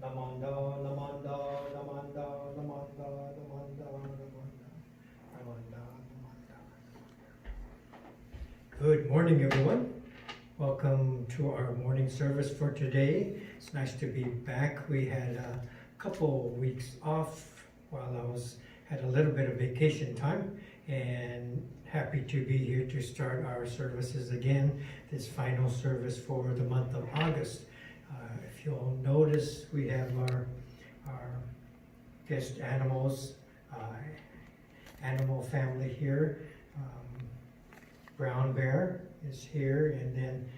Lamanda, Lamanda, Lamanda, Lamanda, Lamanda, Lamanda, Lamanda, Lamanda. Good morning, everyone. Welcome to our morning service for today. It's nice to be back. We had a couple weeks off while I had a little bit of vacation time, and happy to be here to start our services again, this final service for the month of August. If you'll notice, we have our guest animals, animal family here. Brown bear is here, and then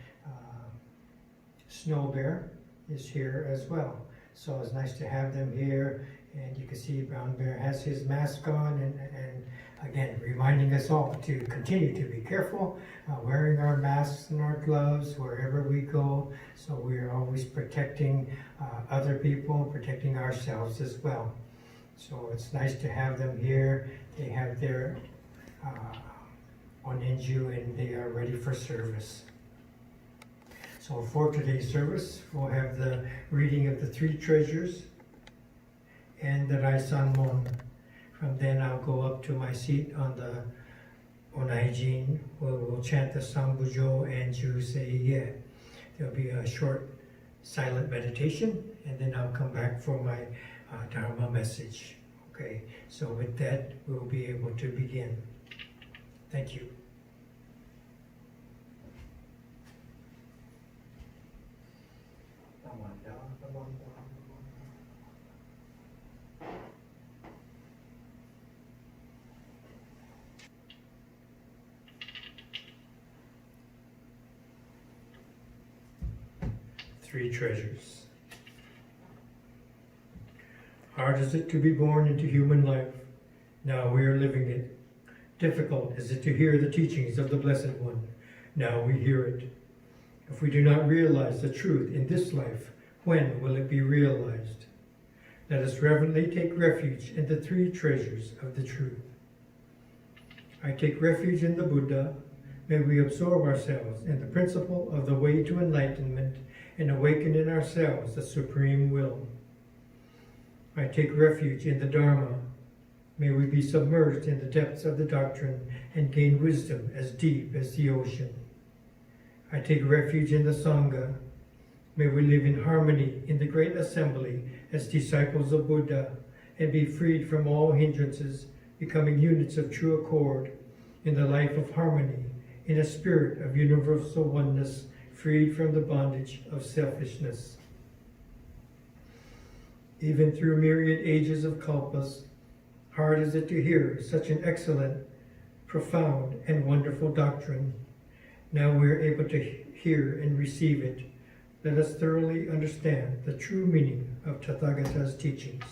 snow bear is here as well. So it's nice to have them here, and you can see Brown Bear has his mask on, and again, reminding us all to continue to be careful, wearing our masks and our gloves wherever we go, so we're always protecting other people, protecting ourselves as well. So it's nice to have them here. They have their onenju, and they are ready for service. So for today's service, we'll have the reading of the three treasures and the Raisanmon. From then I'll go up to my seat on the Onaijin, where we'll chant the Sambujo and Juseiye. There'll be a short silent meditation, and then I'll come back for my Dharma message. Okay, so with that, we'll be able to begin. Thank you. Three treasures. Hard is it to be born into human life. Now we are living it. Difficult is it to hear the teachings of the Blessed One. Now we hear it. If we do not realize the truth in this life, when will it be realized? Let us reverently take refuge in the three treasures of the truth. I take refuge in the Buddha. May we absorb ourselves in the principle of the way to enlightenment and awaken in ourselves the supreme will. I take refuge in the Dharma. May we be submerged in the depths of the doctrine and gain wisdom as deep as the ocean. I take refuge in the Sangha. May we live in harmony in the great assembly as disciples of Buddha and be freed from all hindrances, becoming units of true accord in the life of harmony, in a spirit of universal oneness, freed from the bondage of selfishness. Even through myriad ages of kalpas, hard is it to hear such an excellent, profound, and wonderful doctrine. Now we are able to hear and receive it. Let us thoroughly understand the true meaning of Tathagata's teachings.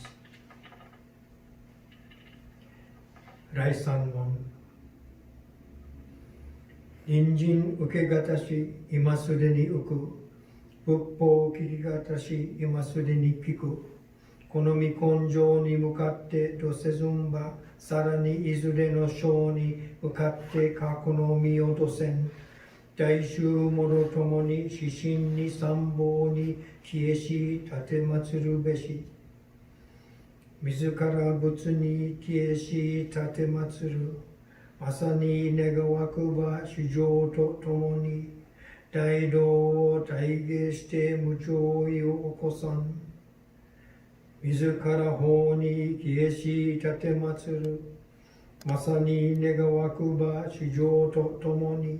Raisanmon. Injin ukegatashi imasudeni uku, buppo kikigatashi imasudeni kiku, konomi konjo ni mukatte dosezumba, sarani izure no sho ni mukatte kakonomi o dosen, daishu moro tomo ni shishin ni sambo ni kieshi tatematsuru beshi, mizukara butsu ni kieshi tatematsuru, Masani negawakuba shujo to tomoni, daido taige shite mujoi o okosan, mizukara ho ni kieshi tatematsuru, masani negawakuba shujo to tomoni,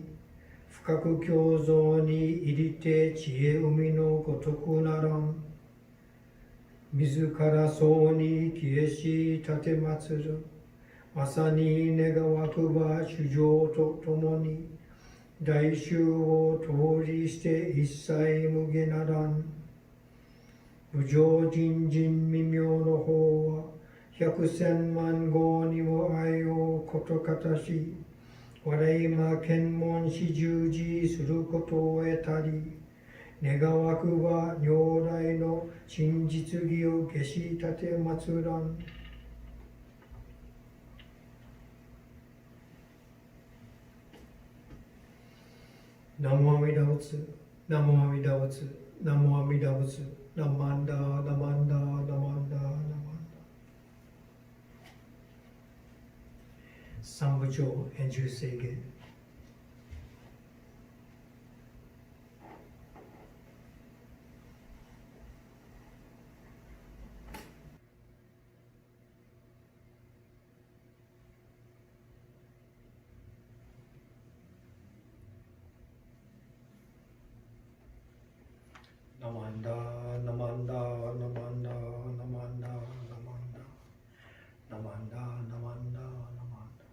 fukaku kyozo ni irite chie umi no gotoku naran, mizukara so ni kieshi tatematsuru, Masani negawakuba shujo to tomoni, daishu o tori shite issai mugenaran, bujo jinjin mimyo no ho wa, hyakusen man go ni wo ai o koto katashi, waraima kenmon shijuji suru koto o etari, negawakuba nyorai no shinjitsugi o geshi tate matsuran, Namo Amida Butsu, Namo Amida Butsu, 南無阿弥陀仏。南無阿弥陀、南無阿弥陀、南無阿弥陀、南無阿弥陀。三部長演習制限。ナマンダナマンダナマンダナマンダナマンダナマンダナマンダナマンダ。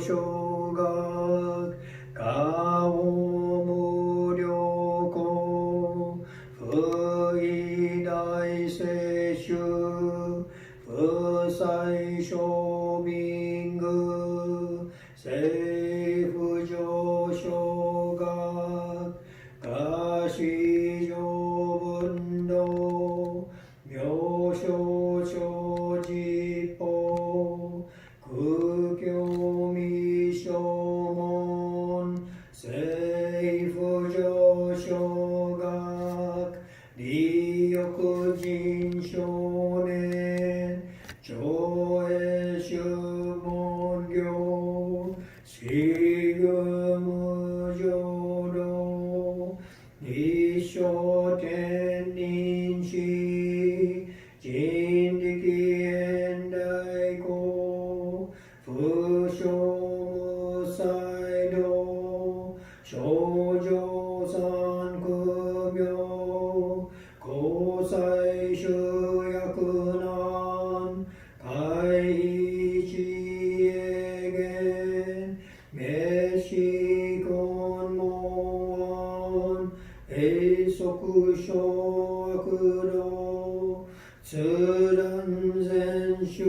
小学、顔無量ビング政府上昇学下市上運動行商庁実法空教未証門政府上昇学利欲人少年長英宗門業私有無常道一生天人師人力現代語不詳無才道少女三苦病交際集約難会議自営言滅死根門永息小悪道通断全宗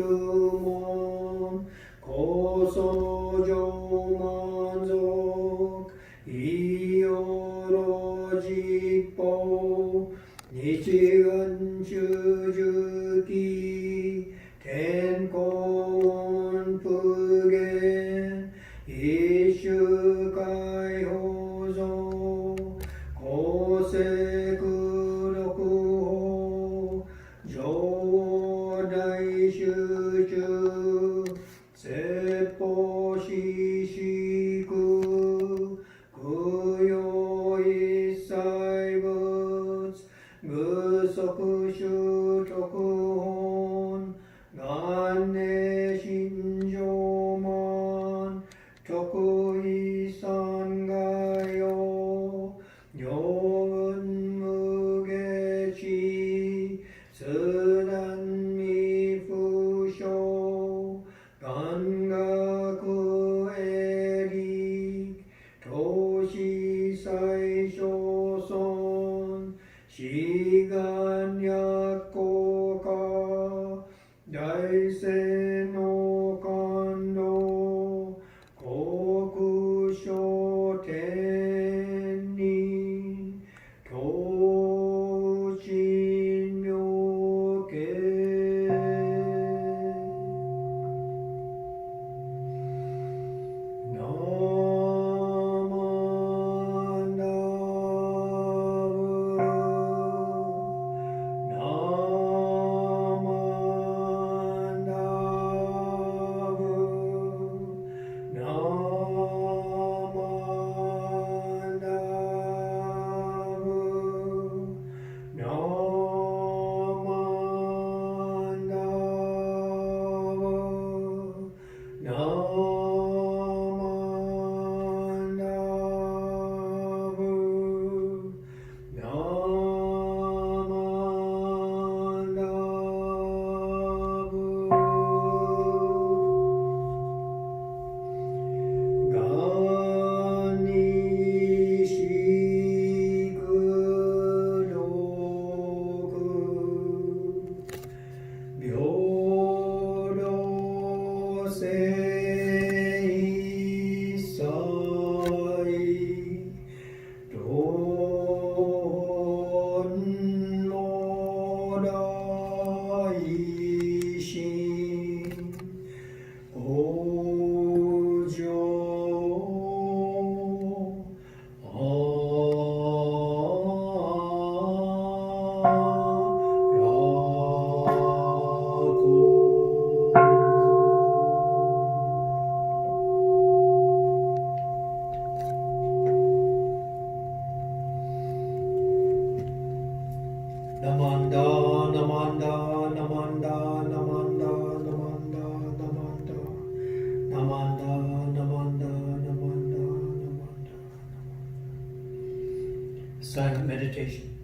門高僧上満足異様老実法日願中十期天候普賢一種解放像公正六法上大集中説法四宿供養一切仏無足修徳本元年心上満徳意三害用行運無下地通断未不詳願学営利投資最小損志願薬効果大聖の感動国書天人当人妙見ナマンダブナマンダブナマンダブナマンダブナマンダブナマンダブがにしくろく平等性一切どんの大心往生ナマンダナマンダナマンダナマンダナマンダナマンダナマンダナマンダナマンダナマンダ Silent meditation.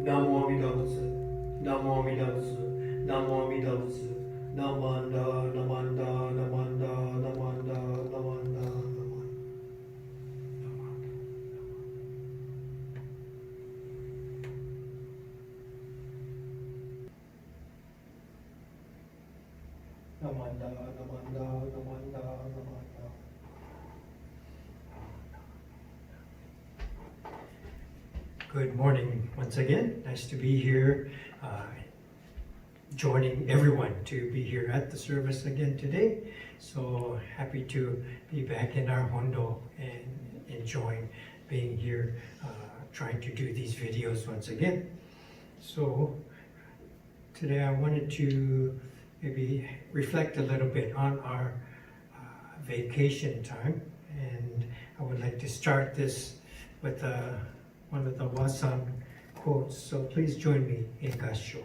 Namo Amida-butsu, Namo Amida-butsu, Namo Amida-butsu, Namanda, Namanda, Namanda, Namanda, Namanda, Namanda. Namanda, Namanda, Namanda, Namanda. Good morning once again. Nice to be here, joining everyone to be here at the service again today. So happy to be back in our Hondo and enjoying being here, trying to do these videos once again. So today I wanted to maybe reflect a little bit on our vacation time, and I would like to start this with one of the Wasan quotes. So please join me in Gassho.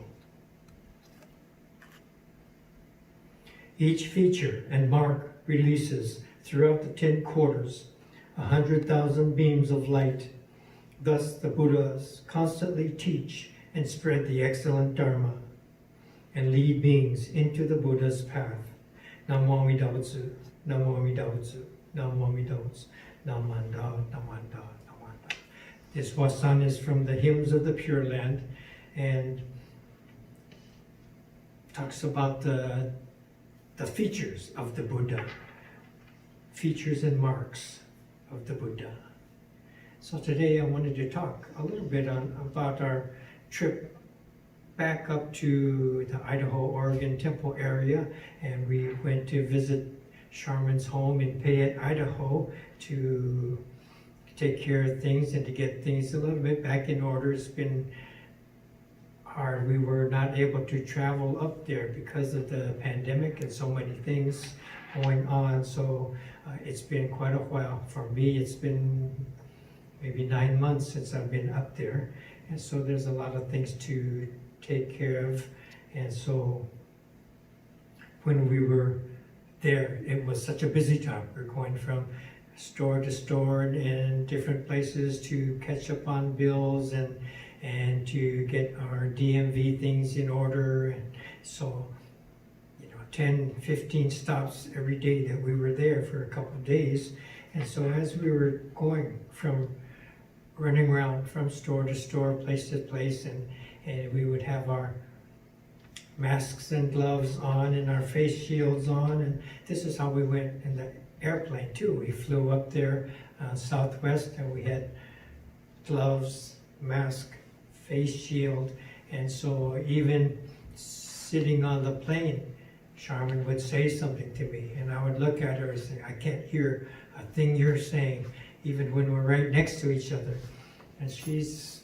Each feature and mark releases throughout the 10 quarters 100,000 beams of light. Thus the Buddhas constantly teach and spread the excellent Dharma and lead beings into the Buddha's path. Namo Amida-butsu, Namo Amida-butsu, Namo Amida-butsu, Namanda, Namanda, Namanda. This Wasan is from the Hymns of the Pure Land and talks about the features of the Buddha, features and marks of the Buddha. So today I wanted to talk a little bit about our trip back up to the Idaho-Oregon Temple area, and we went to visit Charmin's home in Payette, Idaho, to take care of things and to get things a little bit back in order. It's been hard. We were not able to travel up there because of the pandemic and so many things going on. So it's been quite a while. For me, it's been maybe 9 months since I've been up there. And so there's a lot of things to take care of. And so when we were there, it was such a busy time. We're going from store to store and different places to catch up on bills and to get our DMV things in order. And so, 10, 15 stops every day that we were there for a couple of days. And so as we were going from running around from store to store, place to place, and we would have our masks and gloves on and our face shields on. And this is how we went in the airplane too. We flew up there Southwest, and we had gloves, mask, face shield. And so even sitting on the plane, Charmin would say something to me, and I would look at her and say, I can't hear a thing you're saying, even when we're right next to each other. And she's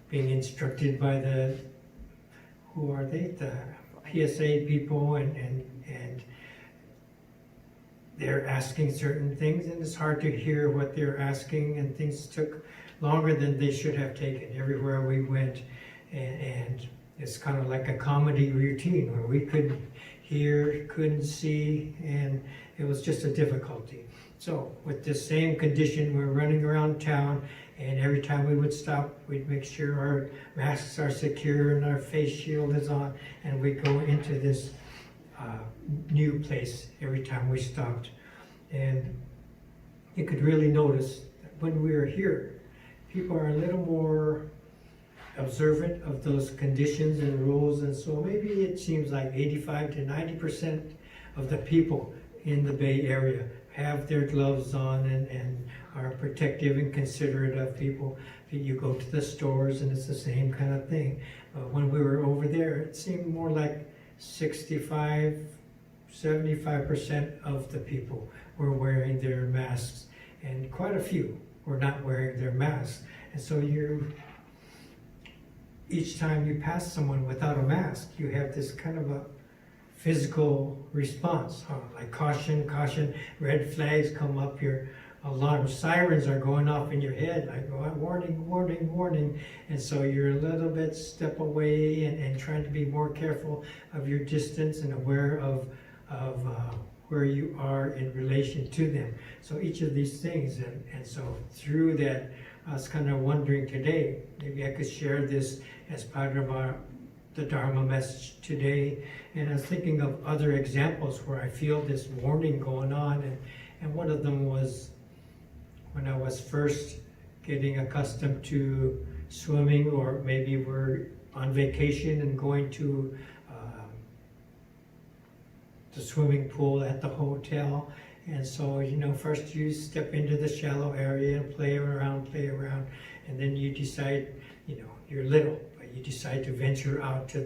being instructed by the PSA people, and they're asking certain things, and it's hard to hear what they're asking, and things took longer than they should have taken everywhere we went. And it's kind of like a comedy routine where we couldn't hear, couldn't see, and it was just a difficulty. So with this same condition, we're running around town, and every time we would stop, we'd make sure our masks are secure and our face shield is on, and we'd go into this new place every time we stopped. And you could really notice that when we were here, people are a little more observant of those conditions and rules, and so maybe it seems like 85 to 90% of the people in the Bay Area have their gloves on and are protective and considerate of people. You go to the stores and it's the same kind of thing. When we were over there, it seemed more like 65, 75% of the people were wearing their masks, and quite a few were not wearing their masks. And so each time you pass someone without a mask, you have this kind of a physical response, like caution, caution, red flags come up, your alarm sirens are going off in your head, like warning, warning, warning. And so you're a little bit step away and trying to be more careful of your distance and aware of where you are in relation to them. So each of these things, and so through that I was kind of wondering today, maybe I could share this as part of the Dharma message today. And I was thinking of other examples where I feel this warning going on. And one of them was when I was first getting accustomed to swimming, or maybe we're on vacation and going to the swimming pool at the hotel. And so, first you step into the shallow area and play around, and then you decide, you're little, but you decide to venture out to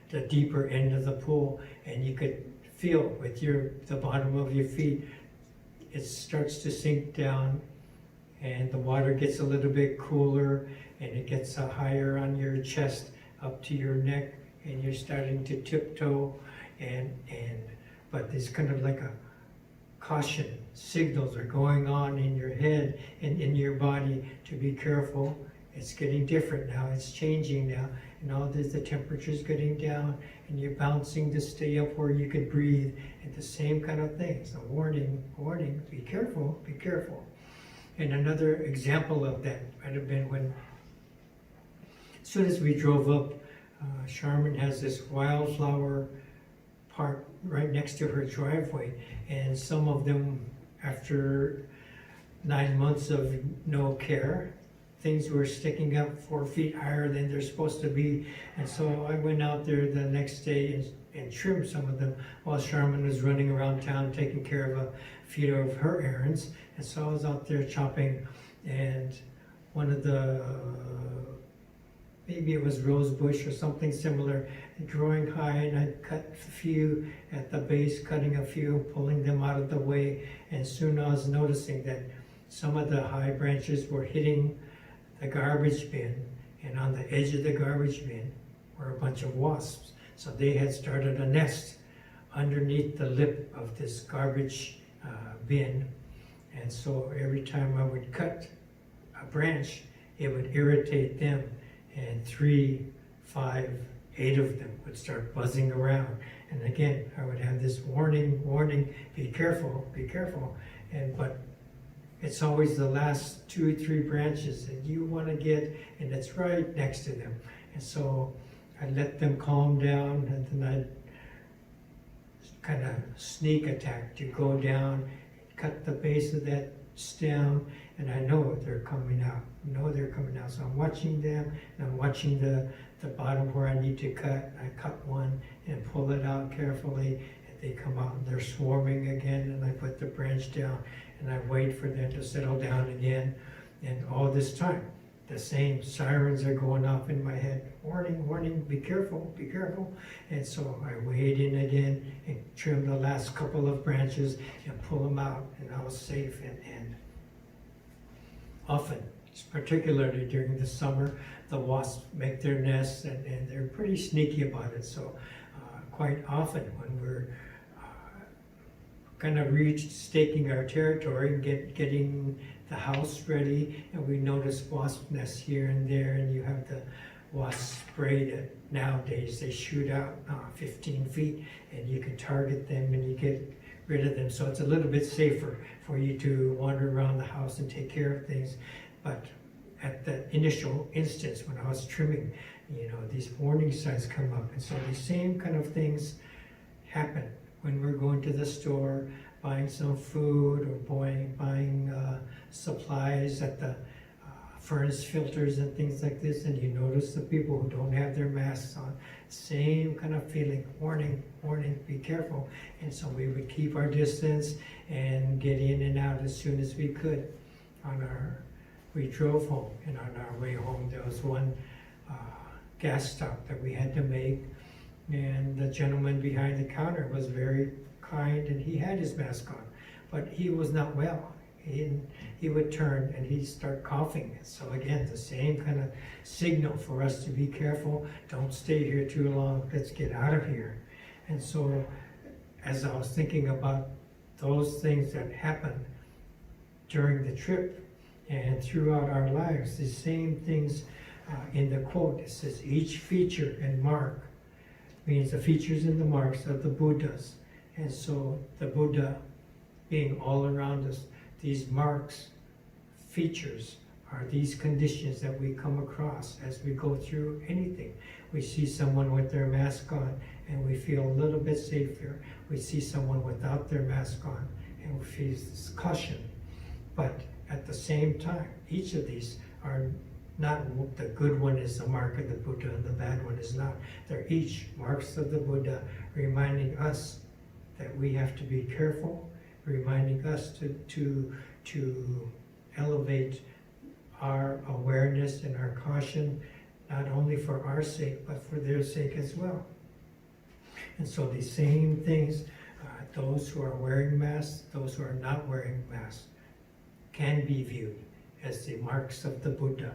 the deeper end of the pool, and you could feel with the bottom of your feet, it starts to sink down, and the water gets a little bit cooler, and it gets higher on your chest up to your neck, and you're starting to tiptoe, but there's kind of like a caution signals are going on in your head and in your body to be careful. It's getting different now, it's changing now, and all this, the temperature's getting down, and you're bouncing to stay up where you could breathe, and the same kind of thing. So warning, be careful, be careful. And another example of that might have been when, as soon as we drove up, Charmin has this wildflower park right next to her driveway, and some of them, after 9 months of no care, things were sticking up 4 feet higher than they're supposed to be. And so I went out there the next day and trimmed some of them while Charmin was running around town taking care of a few of her errands. And so I was out there chopping, and one of the, maybe it was rose bush or something similar, growing high, and I cut a few at the base, cutting a few, pulling them out of the way, and soon I was noticing that some of the high branches were hitting the garbage bin, and on the edge of the garbage bin were a bunch of wasps. So they had started a nest underneath the lip of this garbage bin, and so every time I would cut a branch, it would irritate them, and 3, 5, 8 of them would start buzzing around. And again, I would have this warning, be careful, but it's always the last 2 or 3 branches that you want to get, and it's right next to them. And so I let them calm down, and then I'd kind of sneak attack to go down, cut the base of that stem, and I know they're coming out. So I'm watching them, and I'm watching the bottom where I need to cut. I cut one and pull it out carefully, and they come out and they're swarming again, and I put the branch down, and I wait for them to settle down again. And all this time, the same sirens are going off in my head. Warning, be careful. And so I weighed in again and trimmed the last couple of branches and pull them out, and I was safe. And often, particularly during the summer, the wasps make their nests, and they're pretty sneaky about it. So quite often when we're kind of staking our territory and getting the house ready, and we notice wasp nests here and there, and you have the wasp spray that nowadays they shoot out 15 feet, and you can target them and you get rid of them. So it's a little bit safer for you to wander around the house and take care of things. But at the initial instance when I was trimming, these warning signs come up. And so the same kind of things happen when we're going to the store, buying some food, or buying supplies at the furnace filters and things like this, and you notice the people who don't have their masks on. Same kind of feeling, warning, be careful. And so we would keep our distance and get in and out as soon as we could. We drove home, and on our way home there was one gas stop that we had to make, and the gentleman behind the counter was very kind, and he had his mask on, but he was not well. He would turn and he'd start coughing. So again, the same kind of signal for us to be careful. Don't stay here too long. Let's get out of here. And so as I was thinking about those things that happened during the trip and throughout our lives, the same things in the quote, it says, each feature and mark means the features and the marks of the Buddhas. And so the Buddha being all around us, these marks, features, are these conditions that we come across as we go through anything. We see someone with their mask on and we feel a little bit safer. We see someone without their mask on and we feel caution. But at the same time, each of these are not, the good one is the mark of the Buddha and the bad one is not. They're each marks of the Buddha, reminding us that we have to be careful, reminding us to elevate our awareness and our caution, not only for our sake, but for their sake as well. And so these same things, those who are wearing masks, those who are not wearing masks, can be viewed as the marks of the Buddha.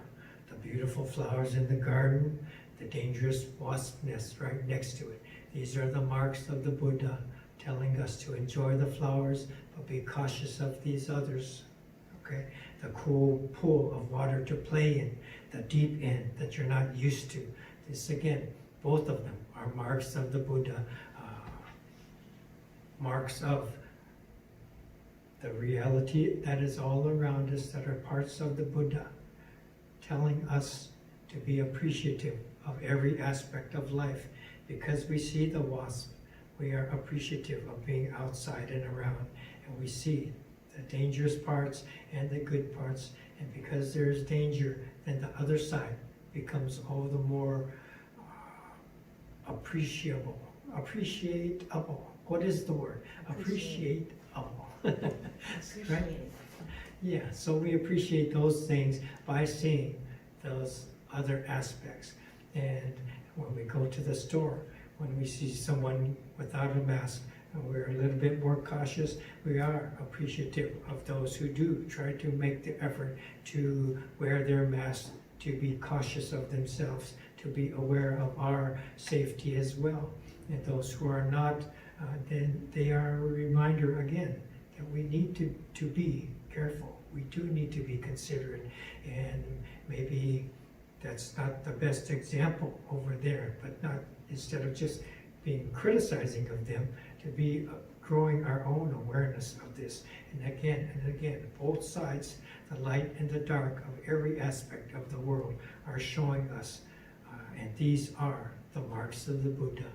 The beautiful flowers in the garden, the dangerous wasp nest right next to it. These are the marks of the Buddha, telling us to enjoy the flowers, but be cautious of these others. Okay? The cool pool of water to play in, the deep end that you're not used to. This again, both of them are marks of the Buddha, marks of the reality that is all around us, that are parts of the Buddha, telling us to be appreciative of every aspect of life. Because we see the wasp, we are appreciative of being outside and around, and we see the dangerous parts and the good parts. And because there is danger, then the other side becomes all the more appreciable. What is the word? Appreciable. Right? Yeah, so we appreciate those things by seeing those other aspects. And when we go to the store, when we see someone without a mask, and we're a little bit more cautious, we are appreciative of those who do try to make the effort to wear their mask, to be cautious of themselves, to be aware of our safety as well. And those who are not, then they are a reminder again that we need to be careful. We do need to be considerate, and maybe that's not the best example over there, but not, instead of just being criticizing of them, to be growing our own awareness of this. And again, both sides, the light and the dark of every aspect of the world, are showing us, and these are the marks of the Buddha,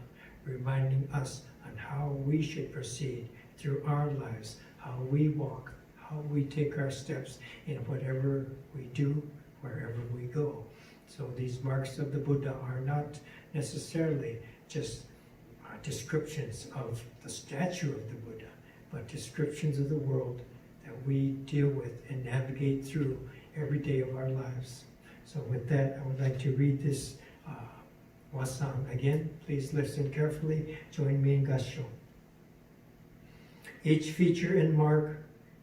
reminding us on how we should proceed through our lives, how we walk, how we take our steps in whatever we do, wherever we go. So these marks of the Buddha are not necessarily just descriptions of the statue of the Buddha, but descriptions of the world that we deal with and navigate through every day of our lives. So with that, I would like to read this Wasan again. Please listen carefully. Join me in Gassho. Each feature and mark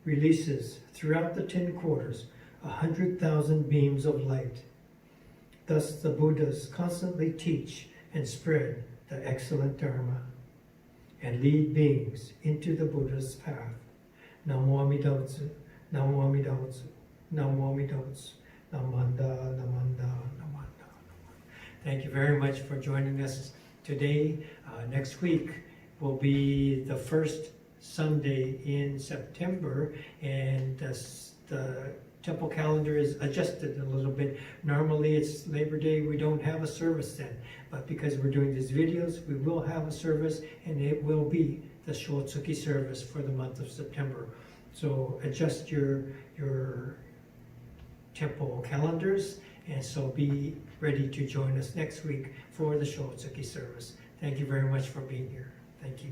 releases throughout the 10 quarters 100,000 beams of light. Thus the Buddhas constantly teach and spread the excellent Dharma and lead beings into the Buddha's path. Namo Amida Butsu, Namo Amida Butsu, Namo Amida Butsu, Namanda, Namanda, Namanda. Thank you very much for joining us today. Next week will be the first Sunday in September, and the temple calendar is adjusted a little bit. Normally it's Labor Day, we don't have a service then, but because we're doing these videos, we will have a service, and it will be the Shotsuki service for the month of September. So adjust your temple calendars, and so be ready to join us next week for the Shotsuki service. Thank you very much for being here. Thank you.